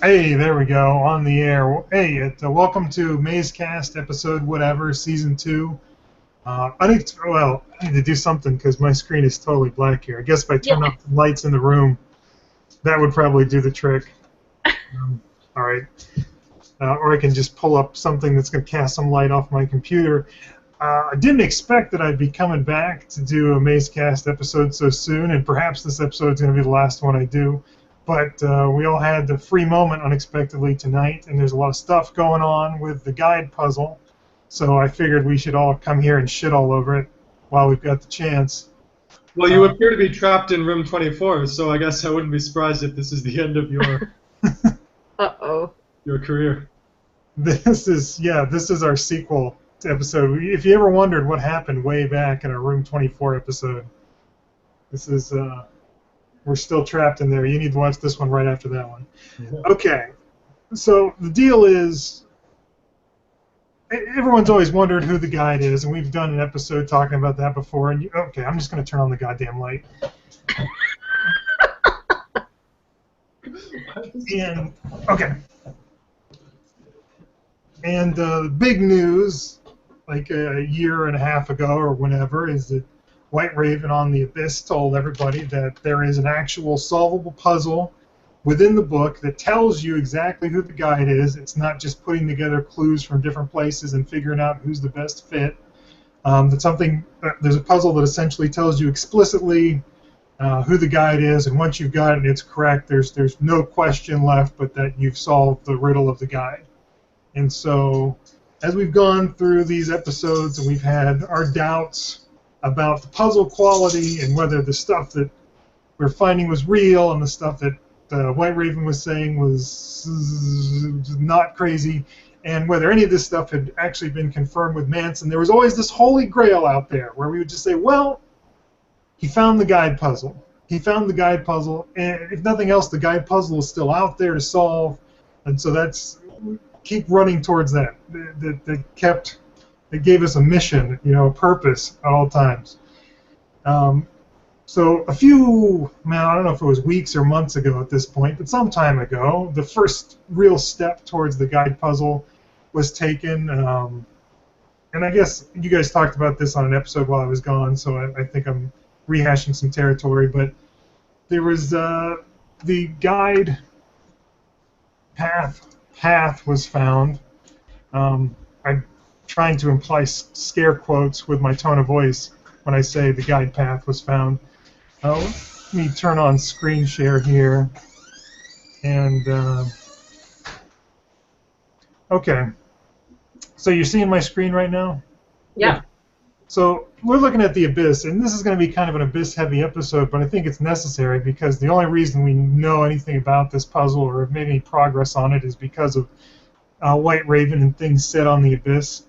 Hey, there we go, on the air. Hey, welcome to Mazecast, episode whatever, season 2. I need to do something because my screen is totally black here. I guess if I Yeah. turn off the lights in the room, that would probably do the trick. All right. Or I can just pull up something that's going to cast some light off my computer. I didn't expect that I'd be coming back to do a Mazecast episode so soon, and perhaps this episode's going to be the last one I do. But we all had the free moment unexpectedly tonight, and there's a lot of stuff going on with the guide puzzle. So I figured we should all come here and shit all over it while we've got the chance. Well, you Uh, appear to be trapped in room 24, so I guess I wouldn't be surprised if this is the end of Uh-oh. your career. this is our sequel to episode. If you ever wondered what happened way back in our Room 24 episode, this is we're still trapped in there. You need to watch this one right after that one. Okay, so the deal is, everyone's always wondered who the guide is, and we've done an episode talking about that before. And okay, I'm just going to turn on the goddamn light. And okay, and the big news, like a year and a half ago or whenever, is that White Raven on the Abyss told everybody that there is an actual solvable puzzle within the book that tells you exactly who the guide is. It's not just putting together clues from different places and figuring out who's the best fit. There's a puzzle that essentially tells you explicitly who the guide is, and once you've got it and it's correct, there's no question left but that you've solved the riddle of the guide. And so, as we've gone through these episodes and we've had our doubts about the puzzle quality and whether the stuff that we're finding was real and the stuff that White Raven was saying was not crazy, and whether any of this stuff had actually been confirmed with Manson, there was always this holy grail out there where we would just say, well, he found the guide puzzle. He found the guide puzzle, and if nothing else, the guide puzzle is still out there to solve, and so keep running towards that. That gave us a mission, a purpose at all times. So I don't know if it was weeks or months ago at this point, but some time ago, the first real step towards the guide puzzle was taken. And I guess you guys talked about this on an episode while I was gone, so I think I'm rehashing some territory. But there was the guide path was found. I'm trying to imply scare quotes with my tone of voice when I say the guide path was found. Let me turn on screen share here. And, okay. So you're seeing my screen right now? Yeah. So we're looking at the Abyss, and this is going to be kind of an Abyss-heavy episode, but I think it's necessary because the only reason we know anything about this puzzle or have made any progress on it is because of White Raven and things said on the Abyss.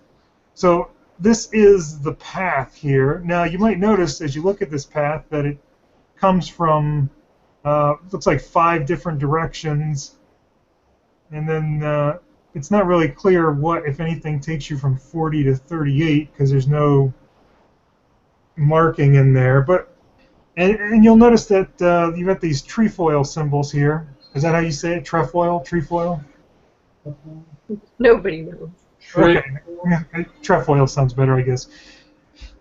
So this is the path here. Now you might notice as you look at this path that it comes from, looks like 5 different directions, and then it's not really clear what, if anything, takes you from 40 to 38 because there's no marking in there. But and you'll notice that you've got these trefoil symbols here. Is that how you say it? Trefoil? Trefoil? Nobody knows. Okay. Trefoil sounds better, I guess.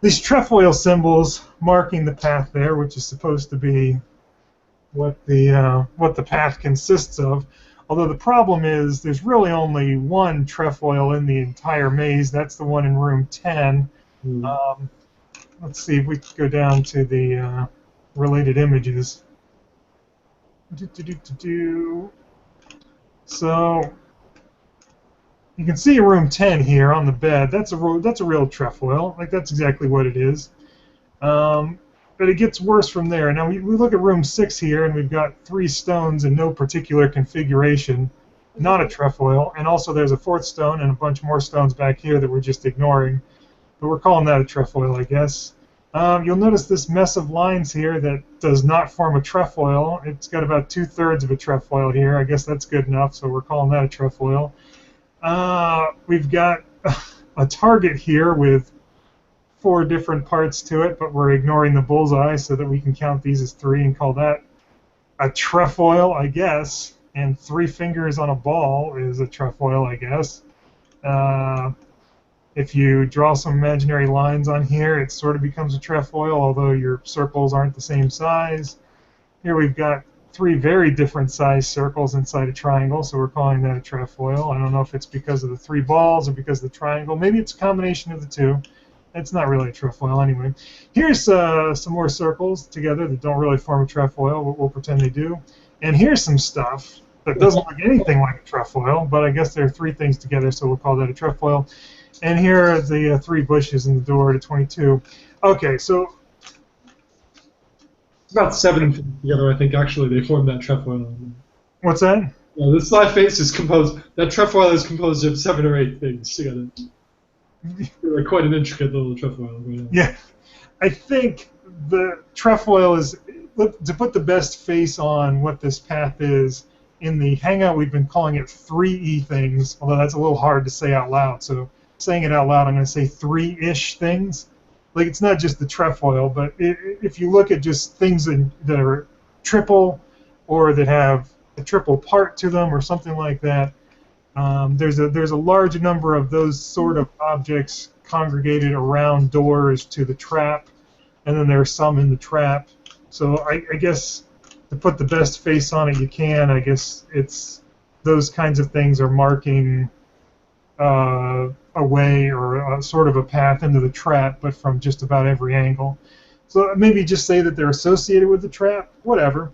These trefoil symbols marking the path there, which is supposed to be what the path consists of. Although the problem is there's really only one trefoil in the entire maze. That's the one in room 10. Let's see if we can go down to the related images. So you can see room 10 here on the bed. That's a real trefoil. Like, that's exactly what it is. But it gets worse from there. Now we look at room 6 here, and we've got 3 stones in no particular configuration, not a trefoil. And also there's a 4th stone and a bunch more stones back here that we're just ignoring. But we're calling that a trefoil, I guess. You'll notice this mess of lines here that does not form a trefoil. It's got about 2/3 of a trefoil here. I guess that's good enough, so we're calling that a trefoil. We've got a target here with 4 different parts to it, but we're ignoring the bullseye so that we can count these as 3 and call that a trefoil, I guess. and 3 fingers on a ball is a trefoil, I guess. If you draw some imaginary lines on here, it sort of becomes a trefoil, although your circles aren't the same size. Here we've got 3 very different sized circles inside a triangle, so we're calling that a trefoil. I don't know if it's because of the 3 balls or because of the triangle. Maybe it's a combination of the two. It's not really a trefoil anyway. Here's some more circles together that don't really form a trefoil. We'll pretend they do. And here's some stuff that doesn't look anything like a trefoil, but I guess there are 3 things together, so we'll call that a trefoil. And here are the 3 bushes in the door to 22. Okay, so It's about 7 things together, I think, actually, they form that trefoil. what's that? Yeah, this live face is composed, that trefoil is composed of 7 or 8 things together. Like quite an intricate little trefoil. Yeah, I think the trefoil is, to put the best face on what this path is, in the Hangout we've been calling it 3E things, although that's a little hard to say out loud, so saying it out loud I'm going to say 3-ish things. Like, it's not just the trefoil, but if you look at just things that are triple or that have a triple part to them or something like that, there's a large number of those sort of objects congregated around doors to the trap, and then there are some in the trap. So I guess to put the best face on it you can, I guess it's those kinds of things are marking a way or a sort of a path into the trap, but from just about every angle. So maybe just say that they're associated with the trap, whatever.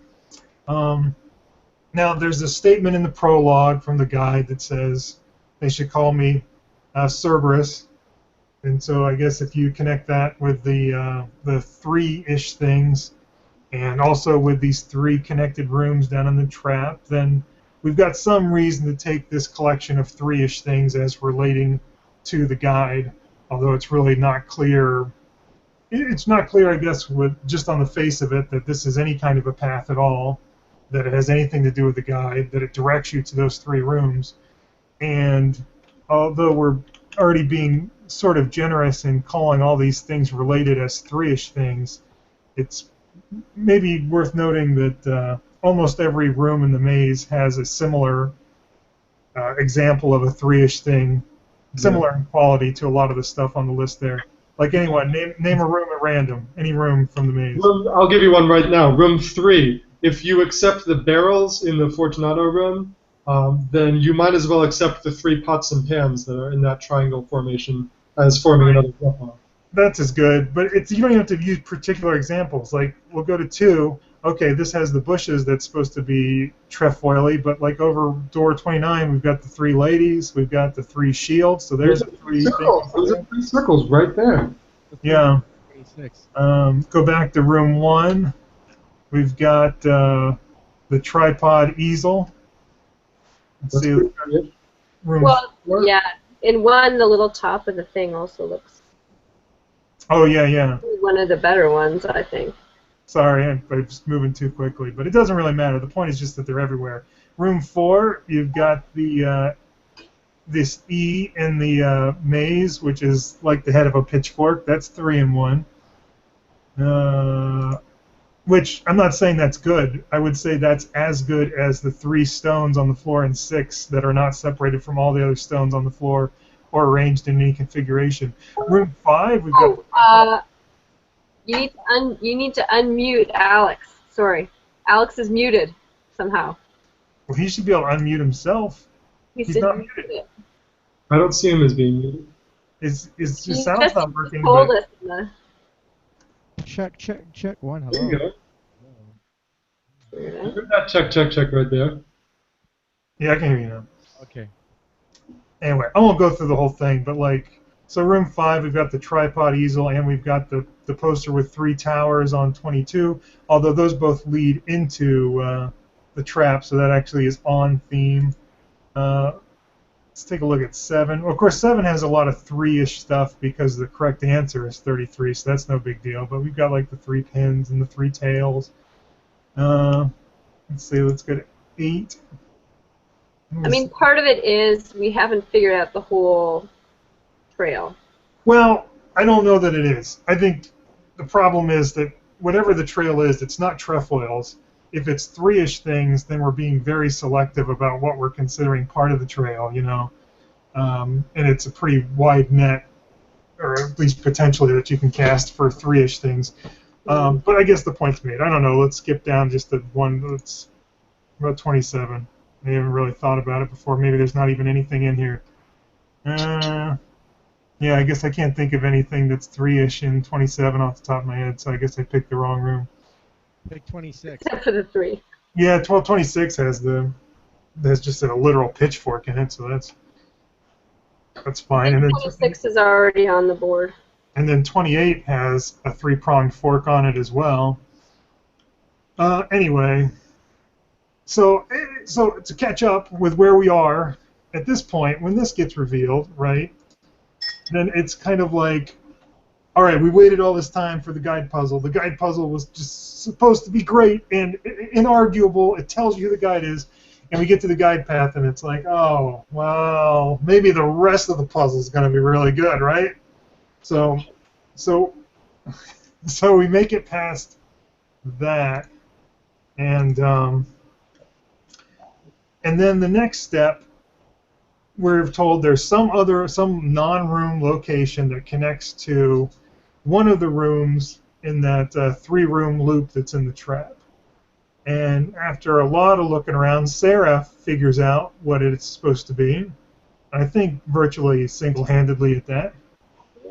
Now, there's a statement in the prologue from the guide that says they should call me Cerberus. And so I guess if you connect that with the 3-ish things and also with these 3 connected rooms down in the trap, then we've got some reason to take this collection of 3-ish things as relating to the guide, although it's really not clear. It's not clear, I guess, with just on the face of it, that this is any kind of a path at all, that it has anything to do with the guide, that it directs you to those 3 rooms. And although we're already being sort of generous in calling all these things related as 3-ish things, it's maybe worth noting that almost every room in the maze has a similar example of a 3-ish thing, similar in quality to a lot of the stuff on the list there. Like anyone, name a room at random, any room from the maze. I'll give you one right now. Room 3. If you accept the barrels in the Fortunato room, then you might as well accept the 3 pots and pans that are in that triangle formation as forming another trefoil. That's as good, but you don't even have to use particular examples. Like, we'll go to 2. Okay, this has the bushes that's supposed to be trefoily, but like over door 29, we've got the 3 ladies, we've got the 3 shields, so there's the 3 circles. Those are 3 circles right there. Yeah. Go back to room 1. We've got the tripod easel. Let's see. Room 4. Yeah. In 1, the little top of the thing also looks. Oh, yeah. One of the better ones, I think. Sorry, I'm just moving too quickly, but it doesn't really matter. The point is just that they're everywhere. Room 4, you've got the this E in the maze, which is like the head of a pitchfork. That's 3 in 1. Which I'm not saying that's good. I would say that's as good as the 3 stones on the floor in 6 that are not separated from all the other stones on the floor or arranged in any configuration. Room 5, we've got. You need to unmute Alex. Sorry, Alex is muted somehow. Well, he should be able to unmute himself. He's not muted. I don't see him as being muted. His sound's not working. Told us in the... Check. 1, hello. There you go. Heard that check right there. Yeah, I can hear you now. Okay. Anyway, I won't go through the whole thing, but like, so room 5, we've got the tripod easel, and we've got the poster with 3 towers on 22, although those both lead into the trap, so that actually is on theme. Let's take a look at 7. Well, of course, 7 has a lot of 3-ish stuff because the correct answer is 33, so that's no big deal. But we've got like the 3 pins and the 3 tails. Let's see, let's go to 8. I mean, part of it is we haven't figured out the whole trail. Well, I don't know that it is. I think the problem is that whatever the trail is, it's not trefoils. if it's three-ish things, then we're being very selective about what we're considering part of the trail, you know. And it's a pretty wide net, or at least potentially, that you can cast for three-ish things. But I guess the point's made. I don't know. Let's skip down just to one. Let's about 27. I haven't really thought about it before. Maybe there's not even anything in here. Yeah, I guess I can't think of anything that's three-ish in 27 off the top of my head, so I guess I picked the wrong room. Pick 26. Except for the 3. Yeah, 1226 has just a literal pitchfork in it, so that's fine. And then 26 is already on the board. And then 28 has a 3-pronged fork on it as well. Anyway, so to catch up with where we are at this point, when this gets revealed, right? Then it's kind of like, all right, we waited all this time for the guide puzzle. The guide puzzle was just supposed to be great and inarguable. It tells you who the guide is. And we get to the guide path, and it's like, oh, well, maybe the rest of the puzzle is going to be really good, right? So we make it past that, and then the next step, we're told there's some non-room location that connects to one of the rooms in that 3-room loop that's in the trap. And after a lot of looking around, Sarah figures out what it's supposed to be. I think virtually single-handedly at that.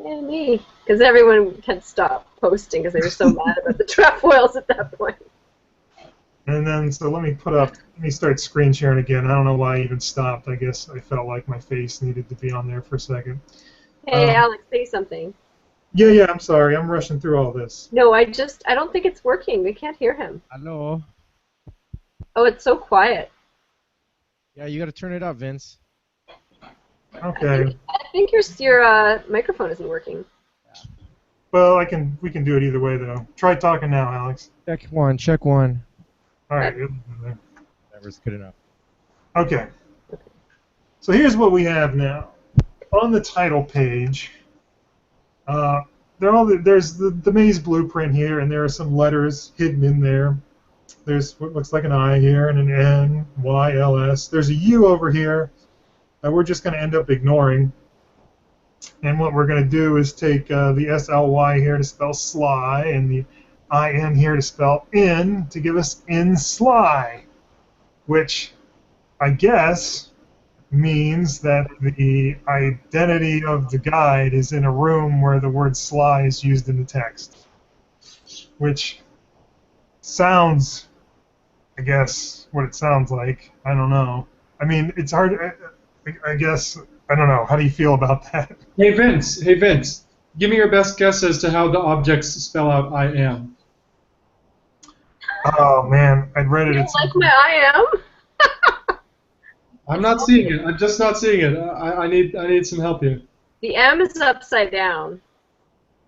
Yeah, me. Because everyone had stopped posting because they were so mad about the trefoils at that point. And then, so let me start screen sharing again. I don't know why I even stopped. I guess I felt like my face needed to be on there for a second. Hey, Alex, say something. Yeah, I'm sorry. I'm rushing through all this. No, I don't think it's working. We can't hear him. Hello. Oh, it's so quiet. Yeah, you got to turn it up, Vince. Okay. I think your microphone isn't working. Well, we can do it either way, though. Try talking now, Alex. Check one. Check one. All right. Never's good enough. Okay. So here's what we have now. On the title page, there's the maze blueprint here, and there are some letters hidden in there. There's what looks like an I here, and an N, Y, L, S. There's a U over here that we're just going to end up ignoring. And what we're going to do is take the S-L-Y here to spell sly, and the I-N here to spell in, to give us in sly, which I guess means that the identity of the guide is in a room where the word sly is used in the text, which sounds, I guess, what it sounds like. I don't know. I mean, it's hard. I guess, I don't know. How do you feel about that? Hey, Vince. Give me your best guess as to how the objects spell out I am. Oh, man. I'd read it. You like my I am? I'm not seeing it. I'm just not seeing it. I need some help here. The M is upside down.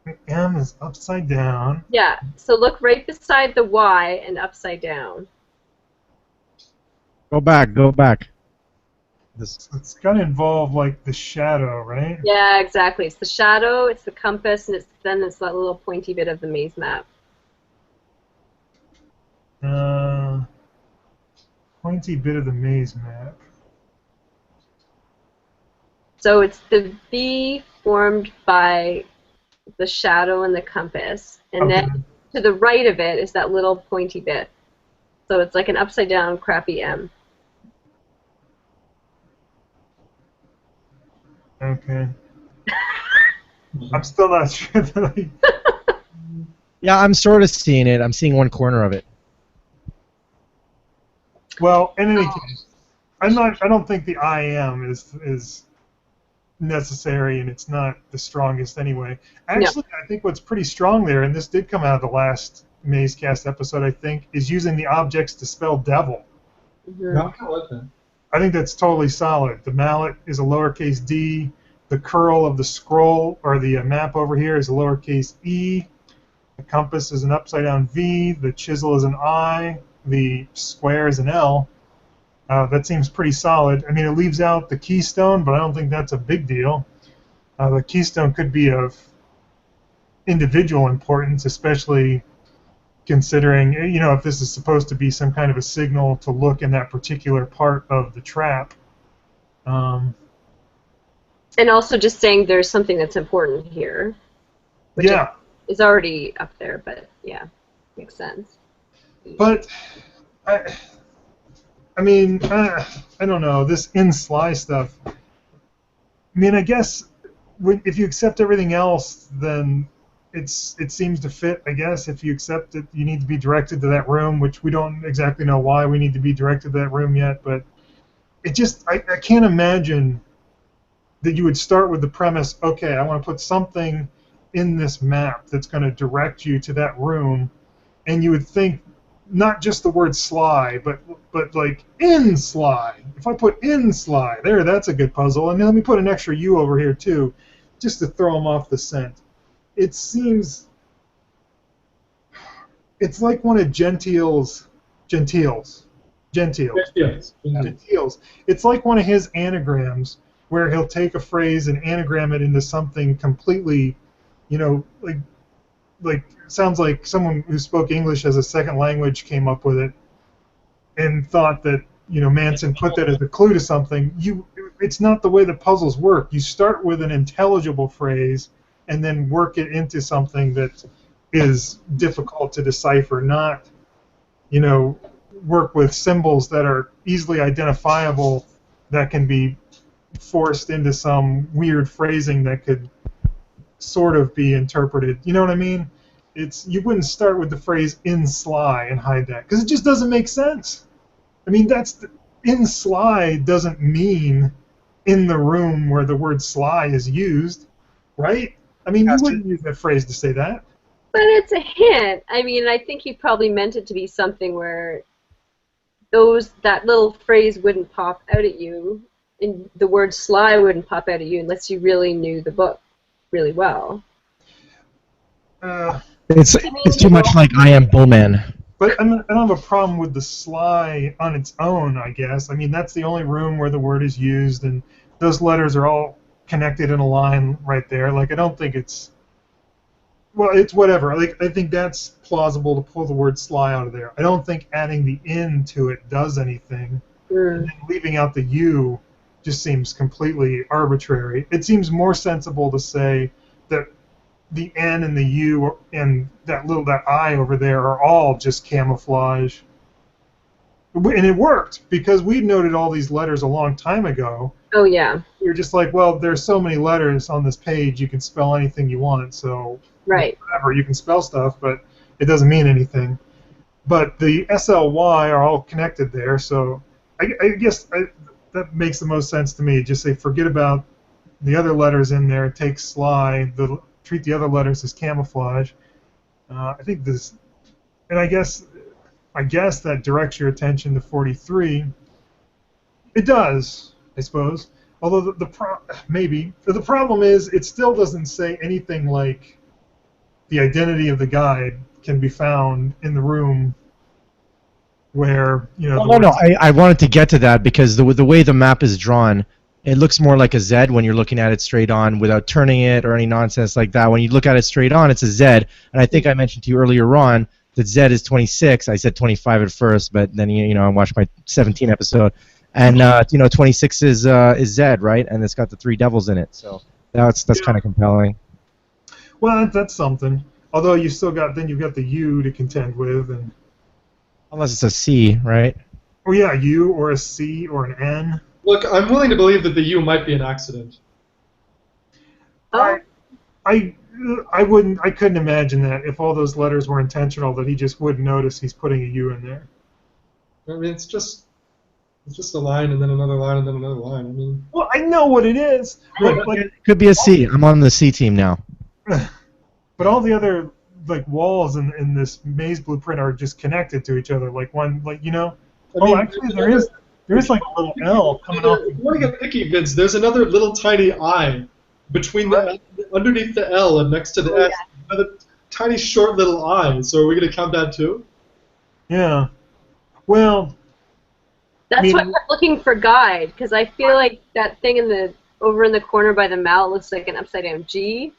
The M is upside down. Yeah, so look right beside the Y and upside down. Go back. Go back. It's going to involve, like, the shadow, right? Yeah, exactly. It's the shadow, it's the compass, and then it's that little pointy bit of the maze map. Pointy bit of the maze map. So it's the V formed by the shadow and the compass, and then to the right of it is that little pointy bit. So it's like an upside down crappy M. Okay. I'm still not sure that I... Yeah, I'm sort of seeing it. I'm seeing one corner of it. Well, in any case, I don't think the I am is necessary, and it's not the strongest anyway. Actually, no. I think what's pretty strong there, and this did come out of the last Mazecast episode, I think, is using the objects to spell devil. Mm-hmm. I think that's totally solid. The mallet is a lowercase d. The curl of the scroll, or the map over here, is a lowercase e. The compass is an upside-down V. The chisel is an I. The square is an L. That seems pretty solid. I mean, it leaves out the keystone, but I don't think that's a big deal. The keystone could be of individual importance, especially considering, if this is supposed to be some kind of a signal to look in that particular part of the trap. And also just saying there's something that's important here. Which Yeah. is already up there, but yeah, makes sense. But, I don't know, this in Sly stuff. I mean, I guess if you accept everything else, then it seems to fit, I guess. If you accept that you need to be directed to that room, which we don't exactly know why we need to be directed to that room yet, but it just, I can't imagine that you would start with the premise, okay, I want to put something in this map that's going to direct you to that room, and you would think not just the word Sly, but like in Sly. If I put in Sly, that's a good puzzle, and then let me put an extra U over here too, just to throw them off the scent. It seems it's like one of Gentile's. It's like one of his anagrams where he'll take a phrase and anagram it into something completely, like sounds like someone who spoke English as a second language came up with it and thought that, Manson put that as a clue to something. It's not the way the puzzles work. You start with an intelligible phrase and then work it into something that is difficult to decipher, not, work with symbols that are easily identifiable that can be forced into some weird phrasing that could sort of be interpreted. You know what I mean? You wouldn't start with the phrase in Sly and hide that, because it just doesn't make sense. I mean, in Sly doesn't mean in the room where the word Sly is used, right? I mean, you wouldn't use that phrase to say that. But it's a hint. I mean, I think he probably meant it to be something where that little phrase wouldn't pop out at you, and the word Sly wouldn't pop out at you unless you really knew the book really well. It's too much like I Am Bullman. But I don't have a problem with the Sly on its own, I guess. I mean, that's the only room where the word is used, and those letters are all connected in a line right there. Like, I don't think it's... Well, it's whatever. Like, I think that's plausible to pull the word Sly out of there. I don't think adding the in to it does anything. And then leaving out the U just seems completely arbitrary. It seems more sensible to say that the N and the U and that I over there are all just camouflage. And it worked, because we noted all these letters a long time ago. Oh, yeah. You're just like, well, there's so many letters on this page, you can spell anything you want, so right. Whatever, you can spell stuff, but it doesn't mean anything. But the SLY are all connected there, so I guess that makes the most sense to me. Just say, forget about the other letters in there, take Sly, treat the other letters as camouflage. I think this, and I guess that directs your attention to 43. It does, I suppose. Although the problem is it still doesn't say anything like the identity of the guide can be found in the room where I wanted to get to that, because the way the map is drawn, it looks more like a Z when you're looking at it straight on without turning it or any nonsense like that. When you look at it straight on, it's a Z. And I think I mentioned to you earlier on that Z is 26. I said 25 at first, but then I watched my 17 episode, and 26 is Z, right? And it's got the three devils in it, so that's kind of compelling. Well, that's something. Although you've got the U to contend with, and unless it's a C, right? Oh yeah, U or a C or an N. Look, I'm willing to believe that the U might be an accident. Oh. I couldn't imagine that if all those letters were intentional, that he just wouldn't notice he's putting a U in there. I mean, it's just a line and then another line and then another line. I mean. Well, I know what it is. It could be a C. I'm on the C team now. But all the other walls in this maze blueprint are just connected to each other. Like one, actually there is like a little L coming off. If you want to get picky, Vince, there's another little tiny I between underneath the L and next to the S. Yeah. Another tiny short little I. So are we going to count that too? Yeah. Well. That's why I'm looking for guide, because I feel like that thing over in the corner by the mallet looks like an upside down G.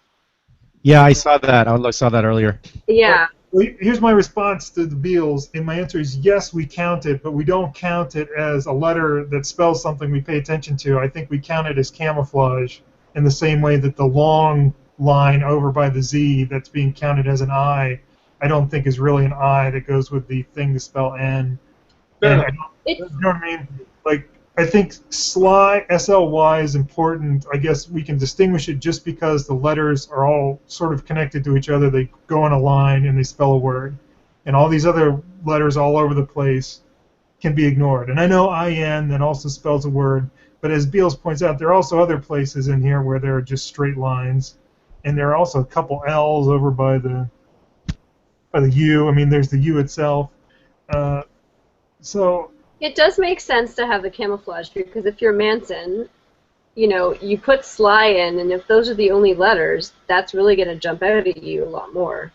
Yeah, I saw that. I saw that earlier. Yeah. Well, here's my response to the Beals, and my answer is yes, we count it, but we don't count it as a letter that spells something we pay attention to. I think we count it as camouflage in the same way that the long line over by the Z that's being counted as an I don't think is really an I that goes with the thing to spell N. Fair And enough. you know what I mean? Like, I think SLY, S-L-Y is important. I guess we can distinguish it just because the letters are all sort of connected to each other. They go in a line and they spell a word. And all these other letters all over the place can be ignored. And I know IN that also spells a word, but as Beals points out, there are also other places in here where there are just straight lines. And there are also a couple L's over by the U. I mean, there's the U itself. So It does make sense to have the camouflage because if you're Manson, you know, you put Sly in, and if those are the only letters, that's really going to jump out at you a lot more.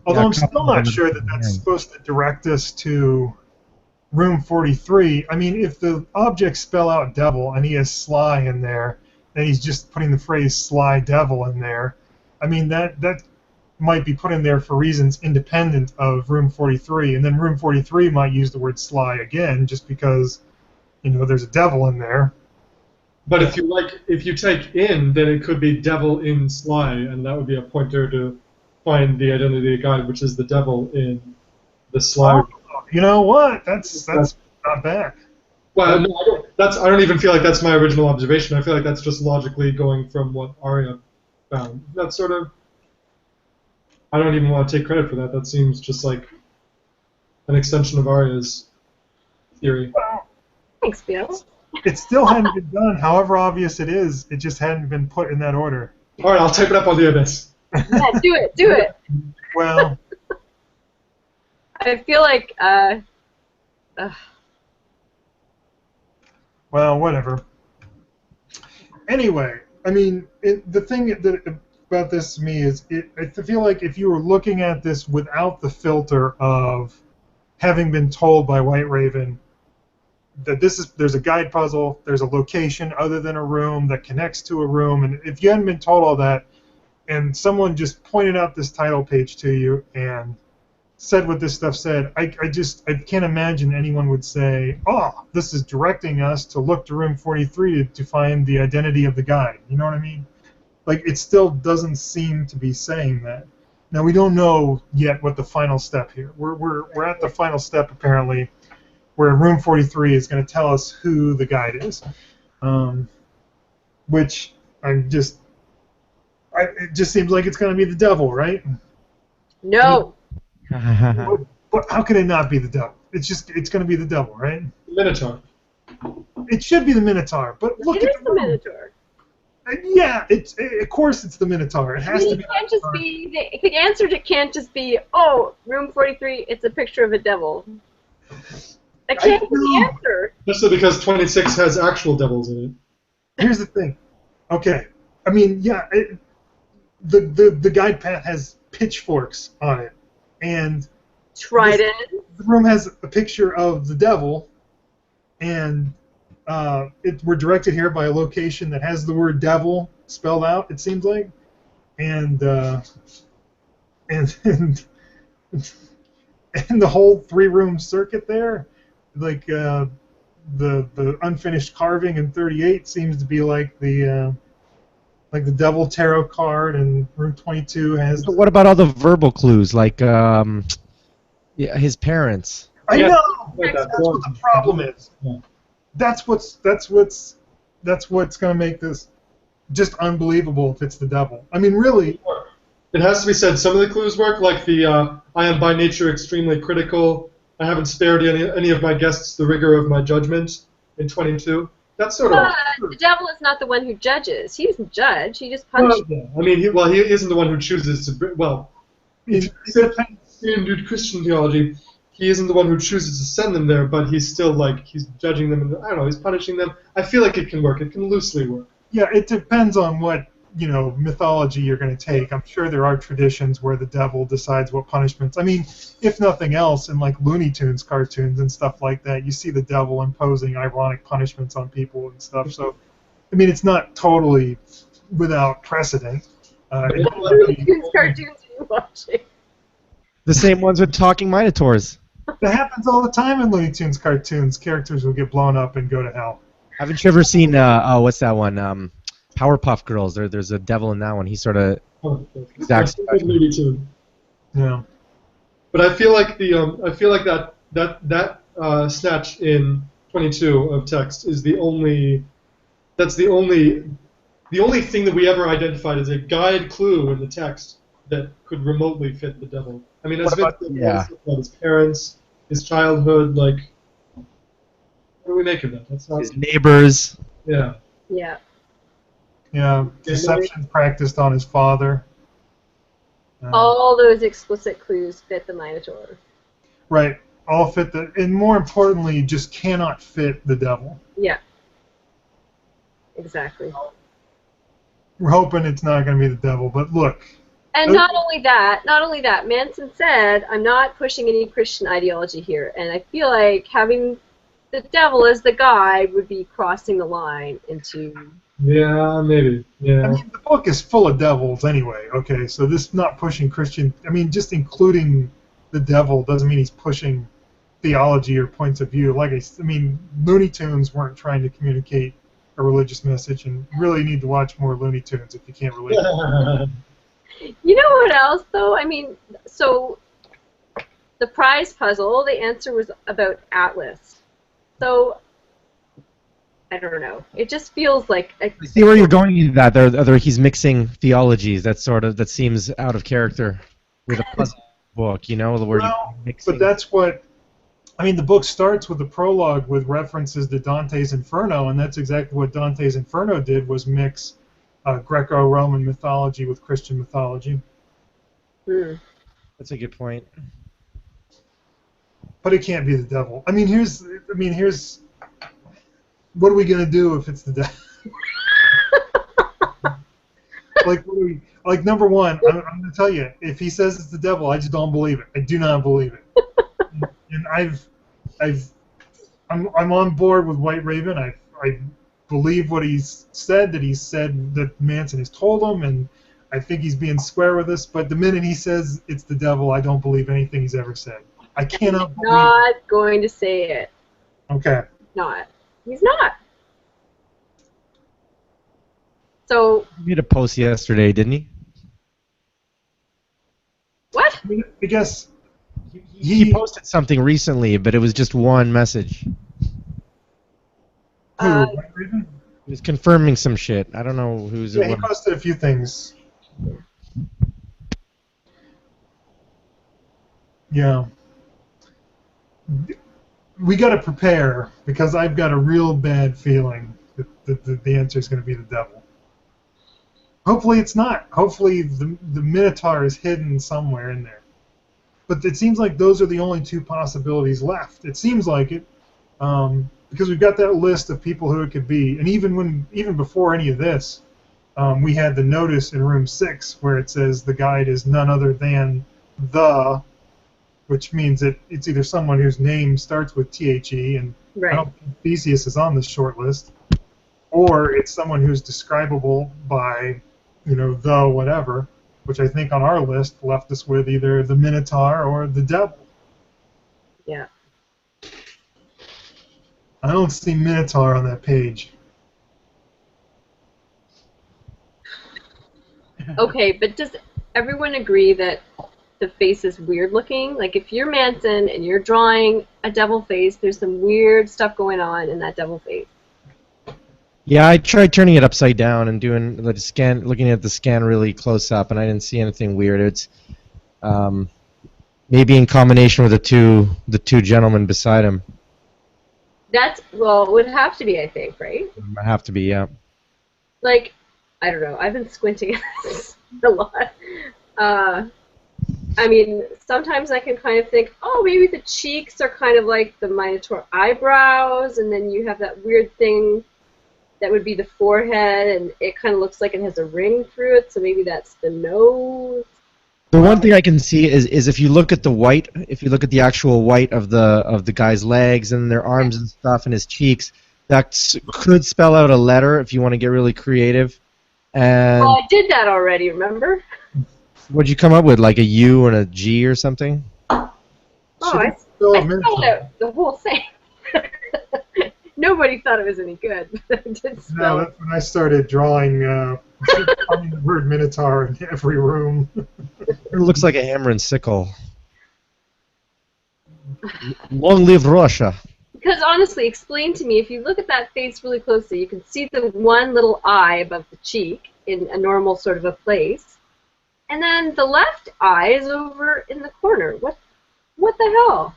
although Yeah, I'm still not sure that that's supposed to direct us to room 43. I mean, if the objects spell out devil and he has Sly in there, then he's just putting the phrase Sly Devil in there. I mean, that might be put in there for reasons independent of room 43, and then room 43 might use the word Sly again just because, you know, there's a devil in there. But if you take in, then it could be devil in Sly, and that would be a pointer to find the identity of the guide, which is the devil in the Sly. Oh, you know what? That's not bad. Well, no, I don't even feel like that's my original observation. I feel like that's just logically going from what Arya found. That's sort of. I don't even want to take credit for that. That seems just like an extension of Arya's theory. Well, Thanks, Bill. it still hadn't been done. However obvious it is, it just hadn't been put in that order. All right, I'll type it up on the Abyss. Yeah, do it. Well, I feel like, well, whatever. Anyway, I mean, the thing about this to me is, I feel like if you were looking at this without the filter of having been told by White Raven that there's a guide puzzle, there's a location other than a room that connects to a room, and if you hadn't been told all that, and someone just pointed out this title page to you and said what this stuff said, I can't imagine anyone would say, oh, this is directing us to look to room 43 to find the identity of the guide. You know what I mean? Like, it still doesn't seem to be saying that. Now, we don't know yet what the final step here. We're at the final step, apparently, where room 43 is going to tell us who the guide is. Which it just seems like it's going to be the devil, right? no. But how can it not be the devil? It's going to be the devil, right? Minotaur. It should be the Minotaur, but look It at is the Minotaur. Yeah, of course it's the Minotaur. It has to be. It can't just be. The answer to can't just be, oh, room 43. It's a picture of a devil. That can't be the answer. Especially because 26 has actual devils in it. Here's the thing. Okay, I mean, yeah, the guide path has pitchforks on it, and Trident. the room has a picture of the devil, and we're directed here by a location that has the word devil spelled out, it seems like, and the whole three-room circuit there, like the unfinished carving in 38 seems to be like the devil tarot card, and room 22 has. But what about all the verbal clues, like his parents? I Yeah, know. like that. That's what the problem is. Yeah. That's what's going to make this just unbelievable if it's the devil. I mean, really. It has to be said, some of the clues work, like the I am by nature extremely critical, I haven't spared any of my guests the rigor of my judgment in 22. That's sort of... The devil is not the one who judges. He doesn't judge. He just punishes. I mean, he isn't the one who chooses to... Well, in Christian theology, he isn't the one who chooses to send them there, but he's still, he's judging them, and I don't know, he's punishing them. I feel like it can work. It can loosely work. Yeah, it depends on what, mythology you're going to take. I'm sure there are traditions where the devil decides what punishments. I mean, if nothing else, in Looney Tunes cartoons and stuff like that, you see the devil imposing ironic punishments on people and stuff. So, I mean, it's not totally without precedent. Looney Tunes cartoons are you watching? The same ones with talking Minotaurs. That happens all the time in Looney Tunes cartoons. Characters will get blown up and go to hell. Haven't you ever seen, what's that one? Powerpuff Girls. There's a devil in that one. He's sort of exact. Looney Tune. Yeah. But I feel like that snatch in 22 of text is the only thing that we ever identified as a guide clue in the text that could remotely fit the devil. I mean, as Vince said, about his parents, his childhood, like, what do we make of that? That's not His neighbors. Yeah. Yeah. Yeah. Deception practiced on his father. All those explicit clues fit the Minotaur. Right. All fit and more importantly, just cannot fit the devil. Yeah. Exactly. We're hoping it's not going to be the devil, but look. And not only that, Manson said, I'm not pushing any Christian ideology here, and I feel like having the devil as the guide would be crossing the line into... Yeah, maybe. Yeah. I mean, the book is full of devils anyway, okay? So this not pushing Christian... I mean, just including the devil doesn't mean he's pushing theology or points of view. I mean, Looney Tunes weren't trying to communicate a religious message, and really need to watch more Looney Tunes if you can't relate. You know what else, though? I mean, so the prize puzzle, the answer was about Atlas. So, I don't know. It just feels like... I see where you're going with that. He's mixing theologies. That seems out of character with a puzzle book, you know? Where you're mixing. But that's what... I mean, the book starts with a prologue with references to Dante's Inferno, and that's exactly what Dante's Inferno did, was mix Greco-Roman mythology with Christian mythology. That's a good point. But it can't be the devil. I mean, here's what are we gonna do if it's the devil? Number one, I'm gonna tell you, if he says it's the devil, I just don't believe it. I do not believe it. And I'm on board with White Raven. I believe what he's said, that Manson has told him, and I think he's being square with us. But the minute he says it's the devil, I don't believe anything he's ever said. I cannot believe. Not going to say it. Okay. Not. He's not. So. He made a post yesterday, didn't he? What? I guess. He posted something recently, but it was just one message. Who? White Raven? He was confirming some shit. I don't know who's. Yeah, he posted a few things. Yeah. We got to prepare, because I've got a real bad feeling that the answer is going to be the devil. Hopefully it's not. Hopefully the Minotaur is hidden somewhere in there. But it seems like those are the only two possibilities left. It seems like it, because we've got that list of people who it could be. And even before any of this, we had the notice in room 6 where it says the guide is none other than the, which means that it's either someone whose name starts with THE, and right. I don't think Theseus is on this short list, or it's someone who's describable by, the whatever, which I think on our list left us with either the Minotaur or the devil. Yeah. I don't see Minotaur on that page. Okay, but does everyone agree that the face is weird looking? Like, if you're Manson and you're drawing a devil face, there's some weird stuff going on in that devil face. Yeah, I tried turning it upside down and doing the scan, looking at the scan really close up, and I didn't see anything weird. It's maybe in combination with the two gentlemen beside him. It would have to be, I think, right? It might have to be, yeah. Like, I don't know. I've been squinting at this a lot. I mean, sometimes I can kind of think, oh, maybe the cheeks are kind of like the Minotaur eyebrows, and then you have that weird thing that would be the forehead, and it kind of looks like it has a ring through it, so maybe that's the nose. The one thing I can see is if you look at the white, if you look at the actual white of the guy's legs and their arms and stuff and his cheeks, that could spell out a letter if you want to get really creative. And I did that already, remember? What'd you come up with? Like a U and a G or something? Oh, She I didn't spell I it spelled Minotaur. out the whole thing. Nobody thought it was any good, but I did spell No, it. that's when I started drawing finding the word Minotaur in every room. It looks like a hammer and sickle. Long live Russia. Because honestly, explain to me, if you look at that face really closely, you can see the one little eye above the cheek in a normal sort of a place. And then the left eye is over in the corner. What the hell?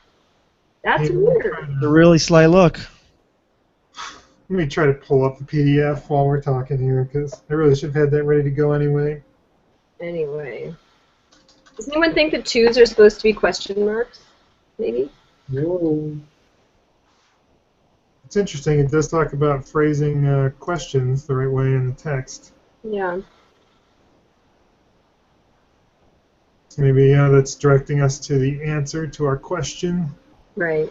That's Hey, weird. It's a really sly look. Let me try to pull up the PDF while we're talking here, because I really should have had that ready to go anyway. Anyway. Does anyone think that 2s are supposed to be question marks? Maybe? Whoa. It's interesting. It does talk about phrasing questions the right way in the text. Yeah. So maybe that's directing us to the answer to our question. Right.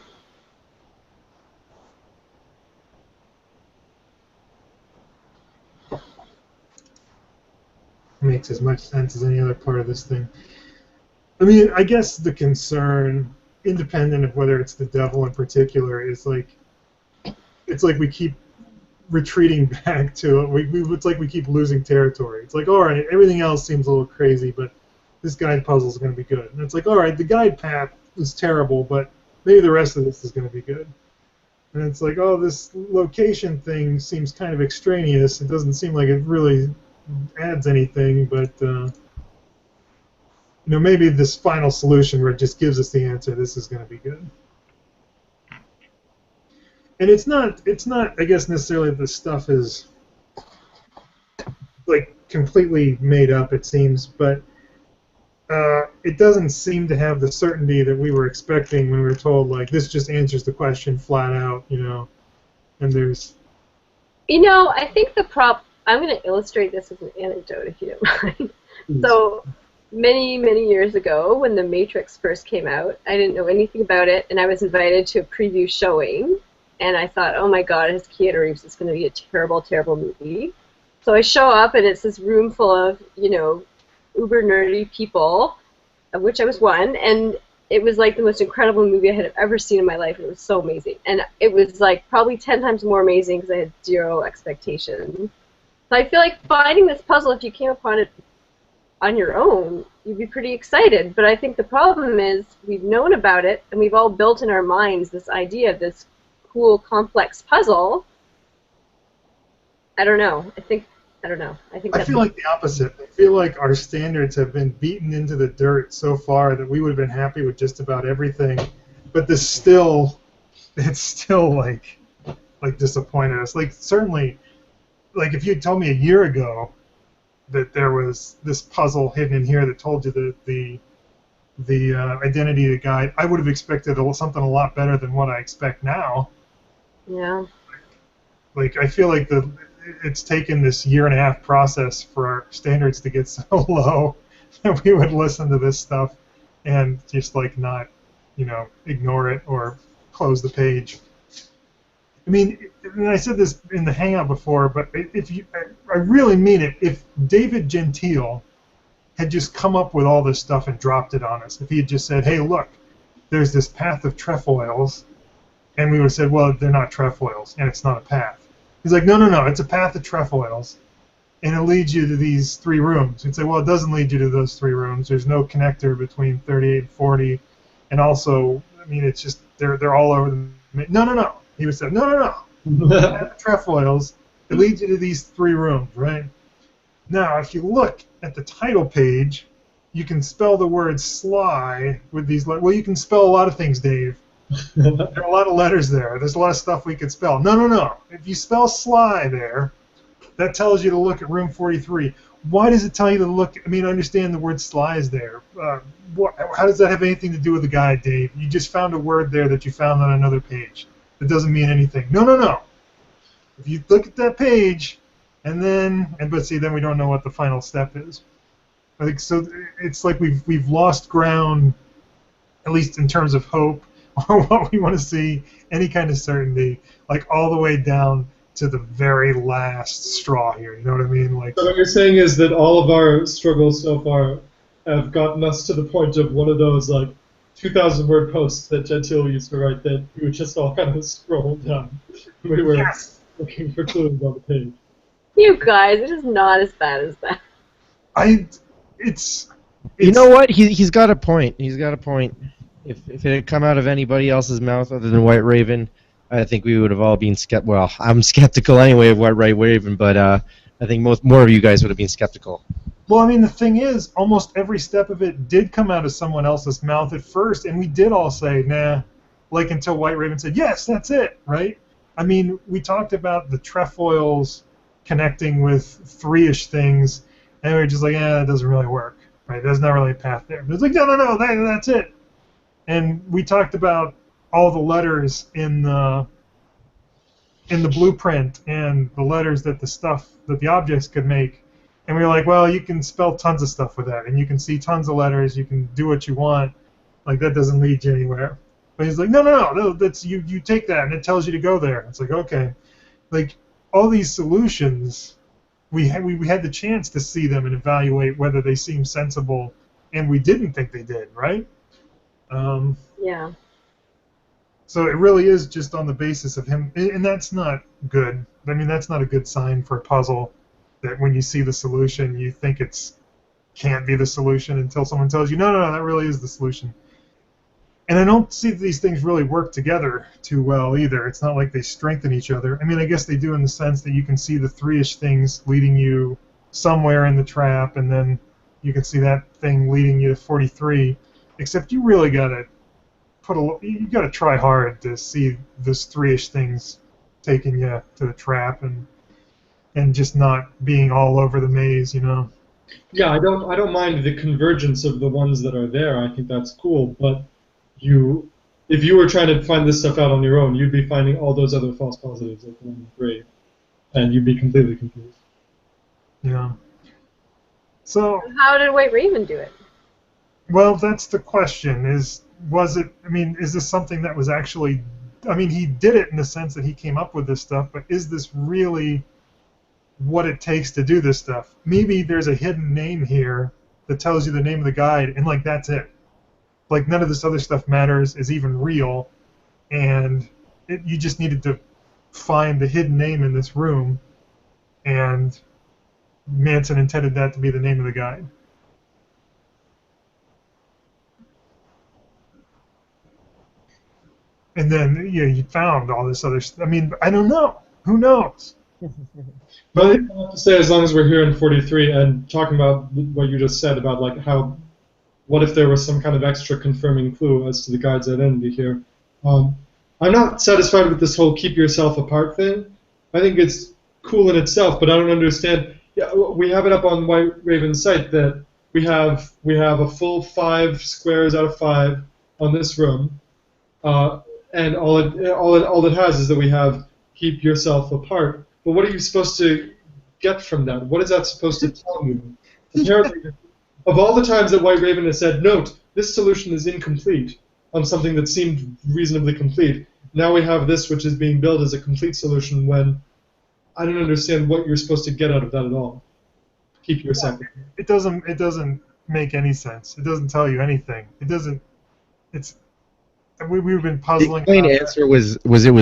Makes as much sense as any other part of this thing. I mean, I guess the concern, independent of whether it's the devil in particular, is like it's like we keep retreating back to it. It's like we keep losing territory. It's like, all right, everything else seems a little crazy, but this guide puzzle is going to be good. And it's like, all right, the guide path is terrible, but maybe the rest of this is going to be good. And it's like, oh, this location thing seems kind of extraneous. It doesn't seem like it really adds anything, but maybe this final solution where it just gives us the answer, this is going to be good. And it's not, I guess, necessarily that this stuff is like completely made up, it seems, but it doesn't seem to have the certainty that we were expecting when we were told, like, this just answers the question flat out, and there's... I think I'm going to illustrate this with an anecdote, if you don't mind. So, many, many years ago, when The Matrix first came out, I didn't know anything about it, and I was invited to a preview showing, and I thought, oh my god, it's Keanu Reeves, it's going to be a terrible, terrible movie. So I show up, and it's this room full of, uber nerdy people, of which I was one, and it was like the most incredible movie I had ever seen in my life. It was so amazing. And it was like probably 10 times more amazing because I had zero expectations. So I feel like finding this puzzle, if you came upon it on your own, you'd be pretty excited. But I think the problem is we've known about it, and we've all built in our minds this idea of this cool, complex puzzle. I don't know. I feel like the opposite. I feel like our standards have been beaten into the dirt so far that we would have been happy with just about everything, but it's still like disappointed us. Like, certainly, like if you had told me a year ago that there was this puzzle hidden in here that told you the identity of the guide, I would have expected something a lot better than what I expect now. Yeah. Like, I feel like it's taken this year-and-a-half process for our standards to get so low that we would listen to this stuff and just like not, ignore it or close the page. I mean, and I said this in the Hangout before, but I really mean it. If David Gentile had just come up with all this stuff and dropped it on us, if he had just said, hey, look, there's this path of trefoils, and we would have said, well, they're not trefoils, and it's not a path. He's like, no, it's a path of trefoils, and it leads you to these 3 rooms. We'd say, well, it doesn't lead you to those 3 rooms. There's no connector between 38 and 40, and also, I mean, it's just, they're all over the... No. He would say, no. Path of trefoils, it leads you to these 3 rooms, right? Now, if you look at the title page, you can spell the word sly with these... Well, you can spell a lot of things, Dave. There are a lot of letters there. There's a lot of stuff we could spell. No. If you spell sly there, that tells you to look at room 43. Why does it tell you to look? I mean, I understand the word sly is there. How does that have anything to do with the guide, Dave? You just found a word there that you found on another page. That doesn't mean anything. No. If you look at that page, but then we don't know what the final step is. I think so. It's like we've lost ground, at least in terms of hope, or what we want to see, any kind of certainty, like all the way down to the very last straw here. You know what I mean? Like. So what you're saying is that all of our struggles so far have gotten us to the point of one of those like 2,000-word posts that Gentile used to write that we would just all kind of scroll down. We were Yes. looking for clues on the page. You guys, it is not as bad as that. It's You know what? He's got a point. He's got a point. If it had come out of anybody else's mouth other than White Raven, I think we would have all been skeptical. Well, I'm skeptical anyway of White Raven, but I think more of you guys would have been skeptical. Well, I mean, the thing is, almost every step of it did come out of someone else's mouth at first, and we did all say, nah, like until White Raven said, yes, that's it, right? I mean, we talked about the trefoils connecting with three-ish things, and we were just like, that doesn't really work, right? There's not really a path there. But it's like, no, that's it. And we talked about all the letters in the blueprint and the letters that the objects could make. And we were like, well, you can spell tons of stuff with that, and you can see tons of letters, you can do what you want. Like, that doesn't lead you anywhere. But he's like, no, that's you take that, and it tells you to go there. It's like, okay. Like, all these solutions, we had the chance to see them and evaluate whether they seem sensible, and we didn't think they did, right? Yeah. So it really is just on the basis of him, and that's not good. I mean, that's not a good sign for a puzzle, that when you see the solution, you think can't be the solution until someone tells you, no, that really is the solution. And I don't see these things really work together too well either. It's not like they strengthen each other. I mean, I guess they do in the sense that you can see the three-ish things leading you somewhere in the trap, and then you can see that thing leading you to 43. Except you really gotta you gotta try hard to see this three-ish things taking you to the trap and just not being all over the maze, you know. Yeah, I don't mind the convergence of the ones that are there. I think that's cool, but if you were trying to find this stuff out on your own, you'd be finding all those other false positives like the one with Grave, and you'd be completely confused. Yeah. So How did White Raven do it? well, that's the question. Is this something that was actually... I mean, he did it in the sense that he came up with this stuff, but is this really what it takes to do this stuff? Maybe there's a hidden name here that tells you the name of the guide, and, like, that's it. Like, none of this other stuff matters, is even real, and you just needed to find the hidden name in this room, and Manson intended that to be the name of the guide. And then you found all this other stuff. I mean, I don't know. Who knows? But I have to say, as long as we're here in 43 and talking about what you just said about like what if there was some kind of extra confirming clue as to the guide's identity here? I'm not satisfied with this whole keep yourself apart thing. I think it's cool in itself, but I don't understand. Yeah, we have it up on White Raven's site that we have a full 5 squares out of 5 on this room. And all it has is that we have keep yourself apart. But what are you supposed to get from that? What is that supposed to tell you? Apparently, of all the times that White Raven has said, note, this solution is incomplete on something that seemed reasonably complete, now we have this which is being billed as a complete solution when I don't understand what you're supposed to get out of that at all. Keep yourself apart. It doesn't make any sense. It doesn't tell you anything. It doesn't... We've been puzzling. The plain answer was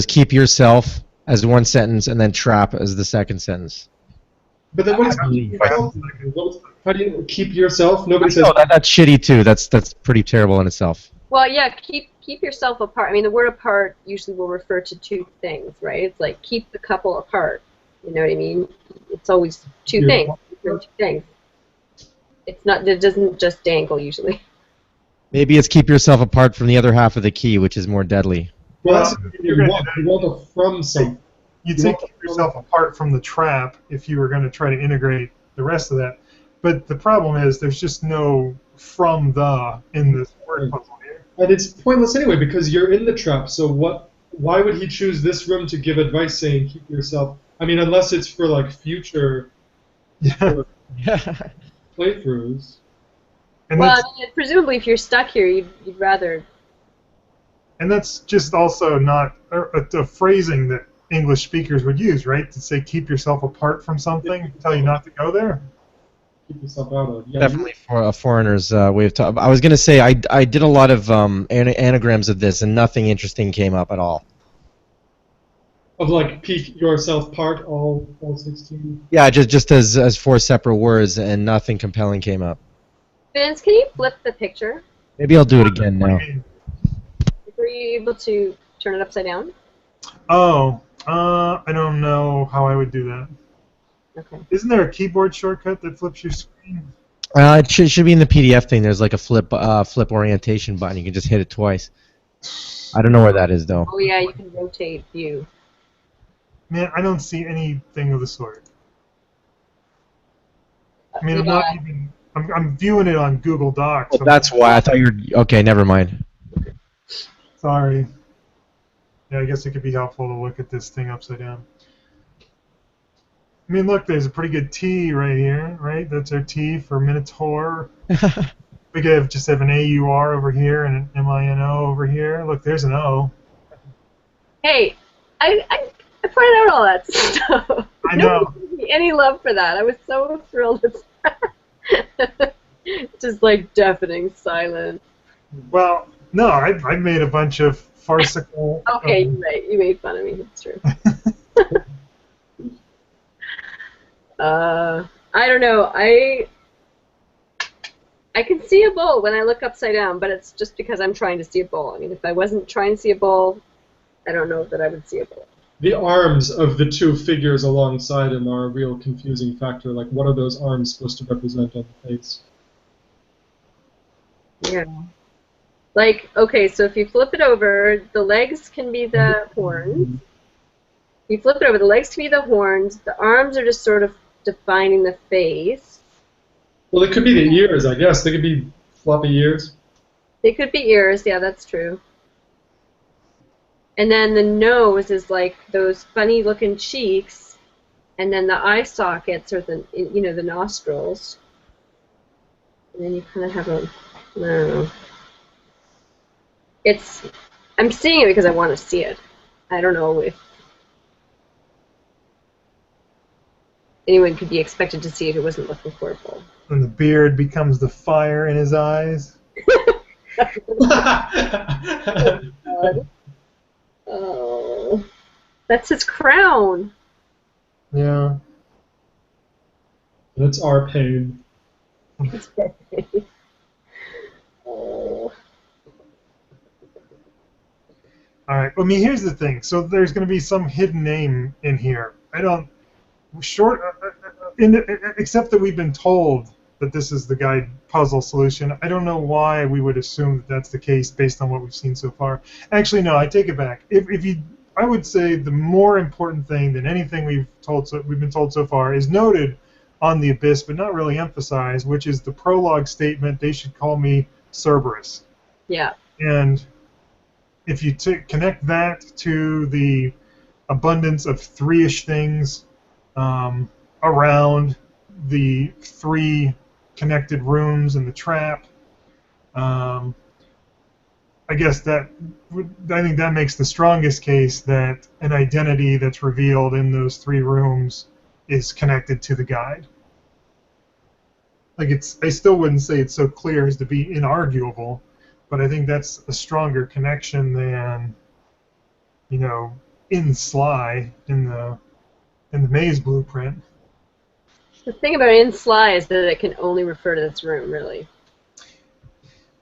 keep yourself as one sentence and then trap as the second sentence. But then what is keep yourself? How do you keep yourself? Nobody says. That's shitty too. That's pretty terrible in itself. Well, yeah, keep yourself apart. I mean, the word apart usually will refer to two things, right? It's like keep the couple apart. You know what I mean? It's always two things. Two things. It's not. It doesn't just dangle usually. Maybe it's keep yourself apart from the other half of the key, which is more deadly. Well, that's what you want. You want a from something. You'd say keep yourself apart from the trap if you were going to try to integrate the rest of that. But the problem is there's just no from the in this word puzzle here. And it's pointless anyway because you're in the trap. So why would he choose this room to give advice saying keep yourself? I mean, unless it's for like future playthroughs. And well, I mean, presumably if you're stuck here, you'd rather... And that's just also not a phrasing that English speakers would use, right? To say keep yourself apart from something, tell you not to go there. keep yourself out of. Yeah, Definitely for a foreigner's way of talking. I was gonna say I did a lot of anagrams of this, and nothing interesting came up at all. of like peak yourself part all 16. Yeah, just as four separate words, and nothing compelling came up. Vince, can you flip the picture? Maybe I'll do it again now. Were you able to turn it upside down? Oh, I don't know how I would do that. Okay. Isn't there a keyboard shortcut that flips your screen? It should be in the PDF thing. There's like a flip orientation button. You can just hit it twice. I don't know where that is though. Oh yeah, you can rotate view. Man, I don't see anything of the sort. I mean, Yeah. I'm viewing it on Google Docs. Oh, that's why I thought you were. Okay, never mind. Sorry. Yeah, I guess it could be helpful to look at this thing upside down. I mean, look, there's a pretty good T right here, right? That's our T for Minotaur. We could just have an AUR over here and an MINO over here. Look, there's an O. Hey, I pointed out all that stuff. I know. Nobody gave me any love for that. I was so thrilled with that. Just like deafening silence. Well, no, I made a bunch of farcical. Okay, you're right. You made fun of me. It's true. I don't know. I can see a bowl when I look upside down, but it's just because I'm trying to see a bowl. I mean, if I wasn't trying to see a bowl, I don't know that I would see a bowl. The arms of the two figures alongside him are a real confusing factor. Like, what are those arms supposed to represent on the face? Yeah. Like, okay, so if you flip it over, the legs can be the horns. You flip it over, the legs can be the horns. The arms are just sort of defining the face. Well, it could be the ears, I guess. They could be floppy ears. They could be ears, yeah, that's true. And then the nose is like those funny looking cheeks, and then the eye sockets are the, you know, the nostrils. And then you kind of have a, I don't know. I'm seeing it because I want to see it. I don't know if anyone could be expected to see it who wasn't looking for a bowl. And the beard becomes the fire in his eyes. Oh, that's his crown. Yeah. That's our pain. Oh. All right. I mean, here's the thing. So there's going to be some hidden name in here. I don't except that we've been told that this is the guide puzzle solution. I don't know why we would assume that that's the case based on what we've seen so far. Actually, no. I take it back. I would say the more important thing than anything we've been told so far is noted on the Abyss, but not really emphasized, which is the prologue statement. They should call me Cerberus. Yeah. And if you connect that to the abundance of three-ish things around the three connected rooms and the trap, I think that makes the strongest case that an identity that's revealed in those three rooms is connected to the guide. Like I still wouldn't say it's so clear as to be inarguable, but I think that's a stronger connection than, you know, in Sly in the maze blueprint. The thing about in Sly is that it can only refer to this room, really.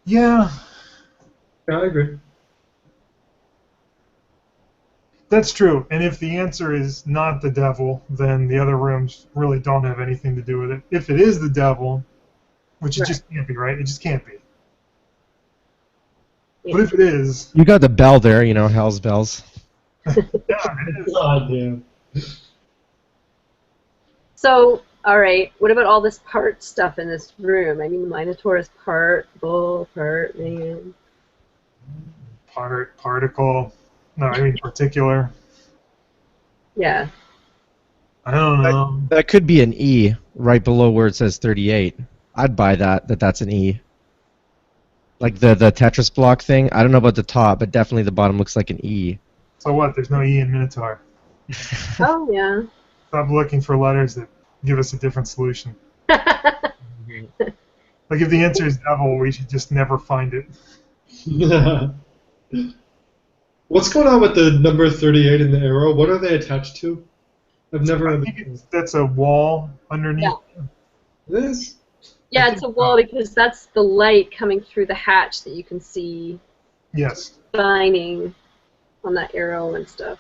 Yeah. Yeah, I agree. That's true. And if the answer is not the devil, then the other rooms really don't have anything to do with it. If it is the devil, which it just can't be, right? It just can't be. Yeah. But if it is... You got the bell there, you know, Hell's Bells. Yeah, it is. God damn. So, all right, what about all this part stuff in this room? I mean, the Minotaur is part bull, part man. Particle. No, I mean particular. Yeah. I don't know. That could be an E right below where it says 38. I'd buy that's an E. Like the Tetris block thing. I don't know about the top, but definitely the bottom looks like an E. So what? There's no E in Minotaur. Oh, yeah. Stop looking for letters that give us a different solution. Like if the answer is devil, we should just never find it. What's going on with the number 38 and the arrow? What are they attached to? I've never. I think that's a wall underneath. Yeah. This? Yeah, it's a wall because that's the light coming through the hatch that you can see. Yes. Shining on that arrow and stuff.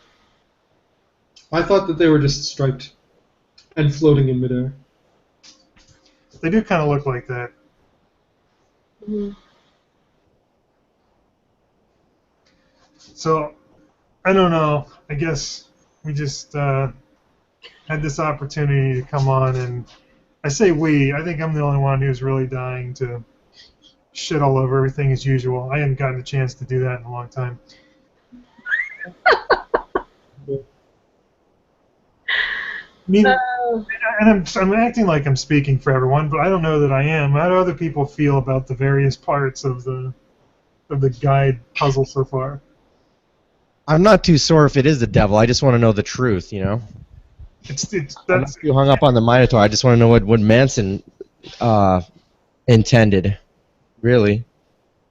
I thought that they were just striped and floating in midair. They do kind of look like that. Mm-hmm. So, I don't know. I guess we just had this opportunity to come on, and I say we. I think I'm the only one who's really dying to shit all over everything as usual. I haven't gotten a chance to do that in a long time. I mean, and I'm acting like I'm speaking for everyone, but I don't know that I am. How do other people feel about the various parts of the guide puzzle so far? I'm not too sore if it is the devil. I just want to know the truth, you know? I'm not too hung up on the Minotaur. I just want to know what Manson intended, really.